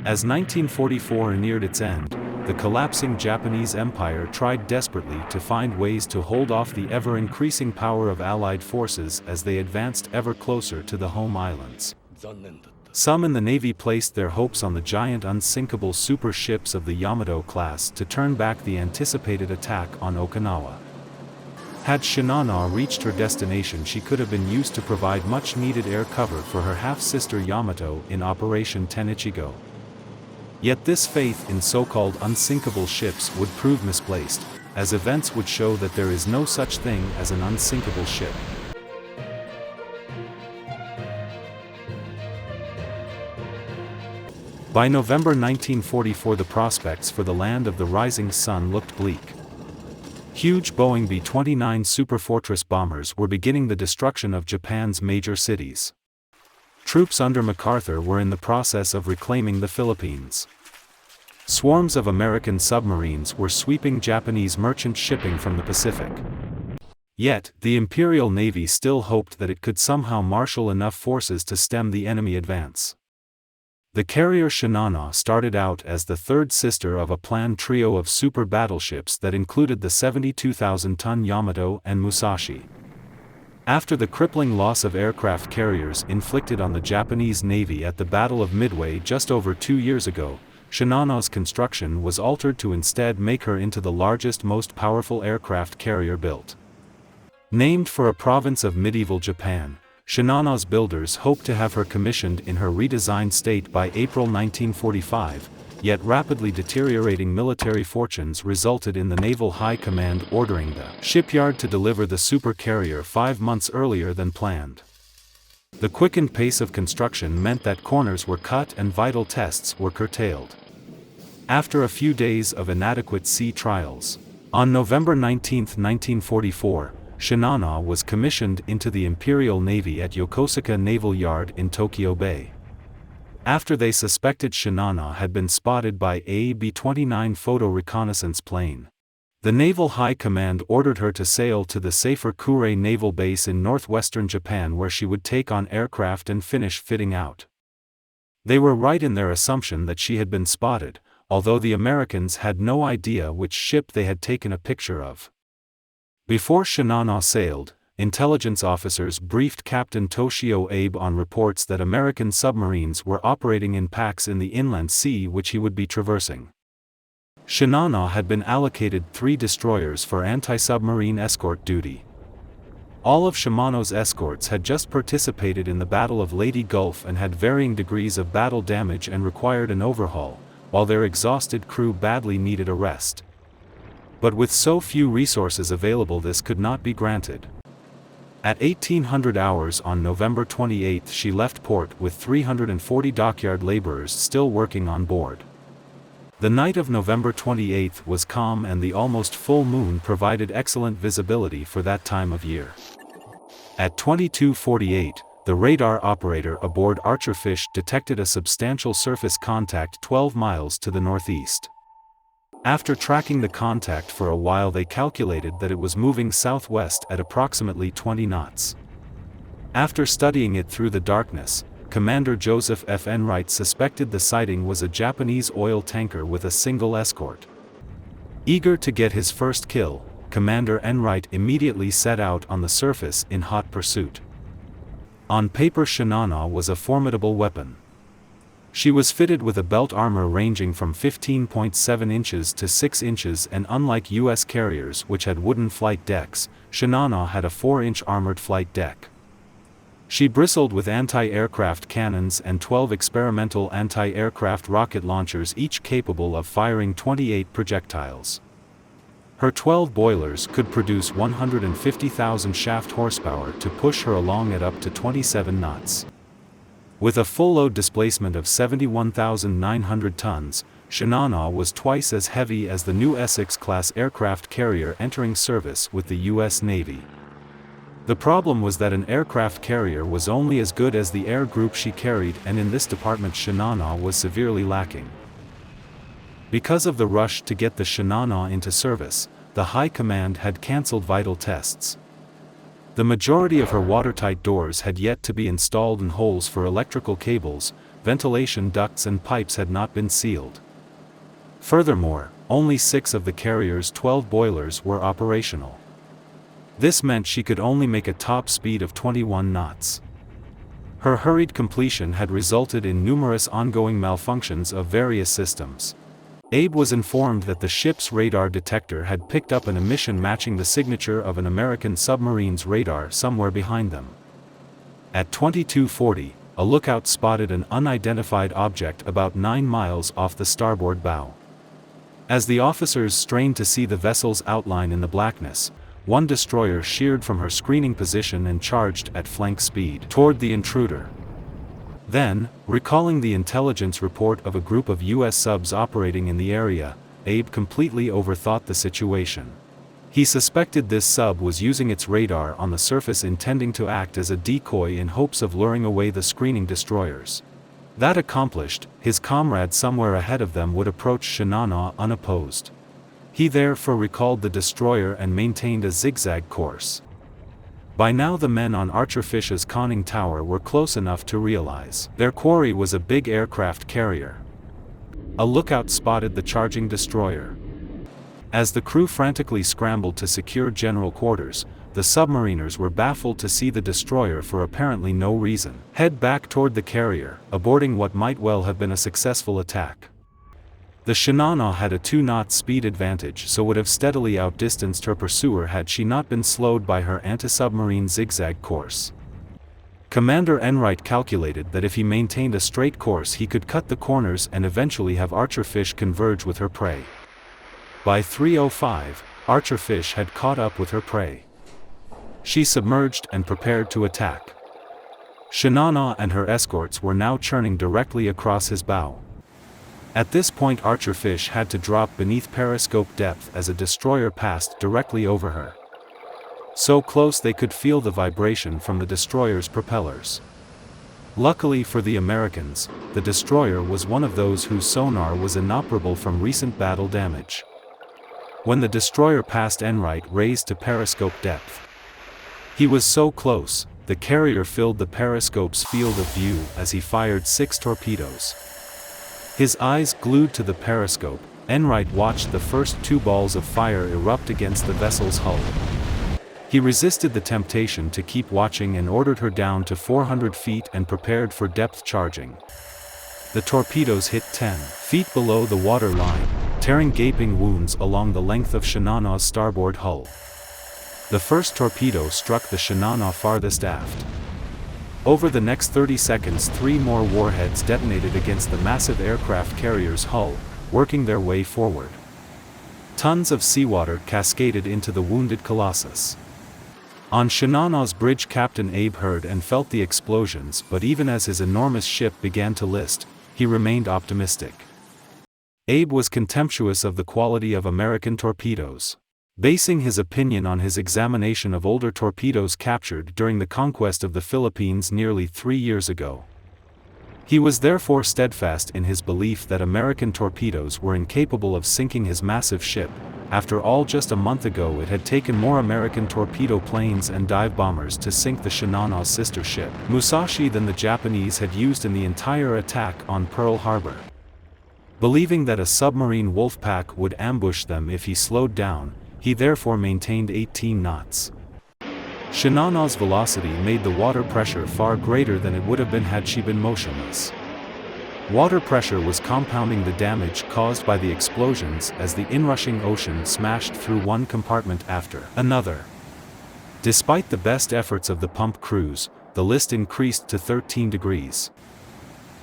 As 1944 neared its end, the collapsing Japanese Empire tried desperately to find ways to hold off the ever-increasing power of Allied forces as they advanced ever closer to the home islands. Some in the Navy placed their hopes on the giant unsinkable super ships of the Yamato class to turn back the anticipated attack on Okinawa. Had Shinano reached her destination, she could have been used to provide much-needed air cover for her half-sister Yamato in Operation Tenichigo. Yet this faith in so-called unsinkable ships would prove misplaced, as events would show that there is no such thing as an unsinkable ship. By November 1944, the prospects for the land of the rising sun looked bleak. Huge Boeing B-29 Superfortress bombers were beginning the destruction of Japan's major cities. Troops under MacArthur were in the process of reclaiming the Philippines. Swarms of American submarines were sweeping Japanese merchant shipping from the Pacific. Yet, the Imperial Navy still hoped that it could somehow marshal enough forces to stem the enemy advance. The carrier Shinano started out as the third sister of a planned trio of super battleships that included the 72,000-ton Yamato and Musashi. After the crippling loss of aircraft carriers inflicted on the Japanese Navy at the Battle of Midway just over 2 years ago, Shinano's construction was altered to instead make her into the largest, most powerful aircraft carrier built. Named for a province of medieval Japan, Shinano's builders hoped to have her commissioned in her redesigned state by April 1945, yet rapidly deteriorating military fortunes resulted in the Naval High Command ordering the shipyard to deliver the Supercarrier 5 months earlier than planned. The quickened pace of construction meant that corners were cut and vital tests were curtailed. After a few days of inadequate sea trials, on November 19, 1944, Shinano was commissioned into the Imperial Navy at Yokosuka Naval Yard in Tokyo Bay. After they suspected Shinano had been spotted by a B-29 photo reconnaissance plane, the Naval High Command ordered her to sail to the safer Kure Naval Base in northwestern Japan, where she would take on aircraft and finish fitting out. They were right in their assumption that she had been spotted, although the Americans had no idea which ship they had taken a picture of. Before Shinano sailed, intelligence officers briefed Captain Toshio Abe on reports that American submarines were operating in packs in the inland sea which he would be traversing. Shinano had been allocated 3 destroyers for anti-submarine escort duty. All of Shimano's escorts had just participated in the Battle of Leyte Gulf and had varying degrees of battle damage and required an overhaul, while their exhausted crew badly needed a rest. But with so few resources available, this could not be granted. At 1800 hours on November 28 she left port with 340 dockyard laborers still working on board. The night of November 28 was calm and the almost full moon provided excellent visibility for that time of year. At 22:48, the radar operator aboard Archerfish detected a substantial surface contact 12 miles to the northeast. After tracking the contact for a while, they calculated that it was moving southwest at approximately 20 knots. After studying it through the darkness, Commander Joseph F. Enright suspected the sighting was a Japanese oil tanker with a single escort. Eager to get his first kill, Commander Enright immediately set out on the surface in hot pursuit. On paper, Shinano was a formidable weapon. She was fitted with a belt armor ranging from 15.7 inches to 6 inches, and unlike U.S. carriers which had wooden flight decks, Shinano had a 4-inch armored flight deck. She bristled with anti-aircraft cannons and 12 experimental anti-aircraft rocket launchers, each capable of firing 28 projectiles. Her 12 boilers could produce 150,000 shaft horsepower to push her along at up to 27 knots. With a full load displacement of 71,900 tons, Shinano was twice as heavy as the new Essex-class aircraft carrier entering service with the U.S. Navy. The problem was that an aircraft carrier was only as good as the air group she carried, and in this department Shinano was severely lacking. Because of the rush to get the Shinano into service, the High Command had cancelled vital tests. The majority of her watertight doors had yet to be installed, and holes for electrical cables, ventilation ducts and pipes had not been sealed. Furthermore, only 6 of the carrier's 12 boilers were operational. This meant she could only make a top speed of 21 knots. Her hurried completion had resulted in numerous ongoing malfunctions of various systems. Abe was informed that the ship's radar detector had picked up an emission matching the signature of an American submarine's radar somewhere behind them. At 22:40, a lookout spotted an unidentified object about 9 miles off the starboard bow. As the officers strained to see the vessel's outline in the blackness, one destroyer sheered from her screening position and charged at flank speed toward the intruder. Then, recalling the intelligence report of a group of U.S. subs operating in the area, Abe completely overthought the situation. He suspected this sub was using its radar on the surface intending to act as a decoy in hopes of luring away the screening destroyers. That accomplished, his comrade somewhere ahead of them would approach Shinano unopposed. He therefore recalled the destroyer and maintained a zigzag course. By now the men on Archerfish's conning tower were close enough to realize their quarry was a big aircraft carrier. A lookout spotted the charging destroyer. As the crew frantically scrambled to secure general quarters, the submariners were baffled to see the destroyer for apparently no reason head back toward the carrier, aborting what might well have been a successful attack. The Shinano had a 2-knot speed advantage, so would have steadily outdistanced her pursuer had she not been slowed by her anti-submarine zigzag course. Commander Enright calculated that if he maintained a straight course he could cut the corners and eventually have Archerfish converge with her prey. By 3:05, Archerfish had caught up with her prey. She submerged and prepared to attack. Shinano and her escorts were now churning directly across his bow. At this point Archerfish had to drop beneath periscope depth as a destroyer passed directly over her. So close they could feel the vibration from the destroyer's propellers. Luckily for the Americans, the destroyer was one of those whose sonar was inoperable from recent battle damage. When the destroyer passed Enright raised to periscope depth. He was so close, the carrier filled the periscope's field of view as he fired 6 torpedoes. His eyes glued to the periscope, Enright watched the first 2 balls of fire erupt against the vessel's hull. He resisted the temptation to keep watching and ordered her down to 400 feet and prepared for depth charging. The torpedoes hit 10 feet below the water line, tearing gaping wounds along the length of Shinano's starboard hull. The first torpedo struck the Shinano farthest aft. Over the next 30 seconds 3 more warheads detonated against the massive aircraft carrier's hull, working their way forward. Tons of seawater cascaded into the wounded Colossus. On Shinano's bridge Captain Abe heard and felt the explosions, but even as his enormous ship began to list, he remained optimistic. Abe was contemptuous of the quality of American torpedoes. Basing his opinion on his examination of older torpedoes captured during the conquest of the Philippines nearly 3 years ago. He was therefore steadfast in his belief that American torpedoes were incapable of sinking his massive ship. After all, just a month ago it had taken more American torpedo planes and dive bombers to sink the Shinano's sister ship, Musashi, than the Japanese had used in the entire attack on Pearl Harbor. Believing that a submarine wolf pack would ambush them if he slowed down, he therefore maintained 18 knots. Shinano's velocity made the water pressure far greater than it would have been had she been motionless. Water pressure was compounding the damage caused by the explosions as the inrushing ocean smashed through one compartment after another. Despite the best efforts of the pump crews, the list increased to 13 degrees.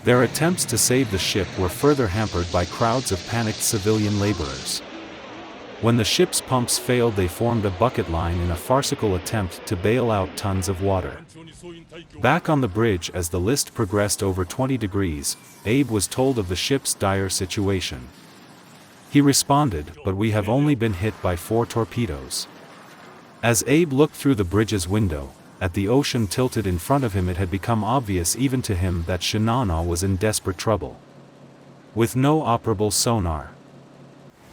Their attempts to save the ship were further hampered by crowds of panicked civilian laborers. When the ship's pumps failed, they formed a bucket line in a farcical attempt to bail out tons of water. Back on the bridge, as the list progressed over 20 degrees, Abe was told of the ship's dire situation. He responded, "But we have only been hit by 4 torpedoes." As Abe looked through the bridge's window, at the ocean tilted in front of him, it had become obvious even to him that Shinano was in desperate trouble. With no operable sonar,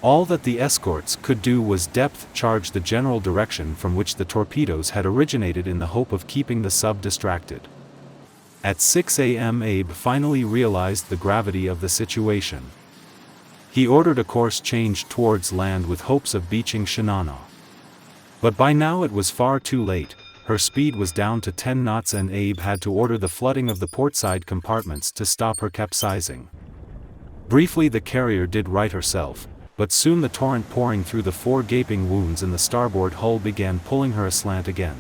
all that the escorts could do was depth charge the general direction from which the torpedoes had originated in the hope of keeping the sub distracted. At 6 a.m. Abe finally realized the gravity of the situation. He ordered a course change towards land with hopes of beaching Shinano. But by now it was far too late, her speed was down to 10 knots and Abe had to order the flooding of the portside compartments to stop her capsizing. Briefly the carrier did right herself, but soon the torrent pouring through the 4 gaping wounds in the starboard hull began pulling her aslant again.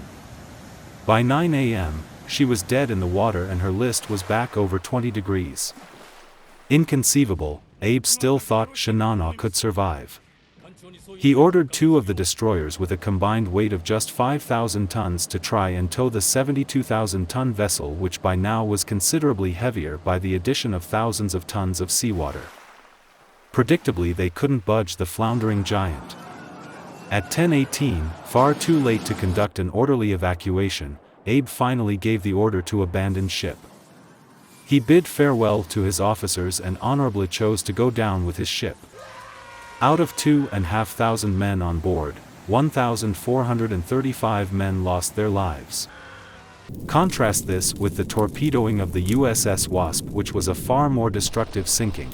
By 9 a.m., she was dead in the water and her list was back over 20 degrees. Inconceivable, Abe still thought Shinano could survive. He ordered 2 of the destroyers with a combined weight of just 5,000 tons to try and tow the 72,000-ton vessel, which by now was considerably heavier by the addition of thousands of tons of seawater. Predictably they couldn't budge the floundering giant. At 10:18, far too late to conduct an orderly evacuation, Abe finally gave the order to abandon ship. He bid farewell to his officers and honorably chose to go down with his ship. Out of 2,500 men on board, 1,435 men lost their lives. Contrast this with the torpedoing of the USS Wasp, which was a far more destructive sinking.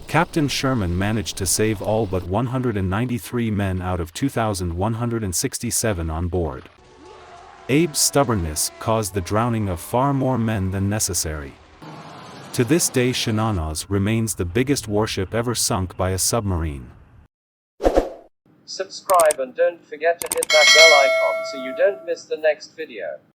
Captain Sherman managed to save all but 193 men out of 2,167 on board. Abe's stubbornness caused the drowning of far more men than necessary. To this day Shinano's remains the biggest warship ever sunk by a submarine. Subscribe and don't forget to hit that bell icon so you don't miss the next video.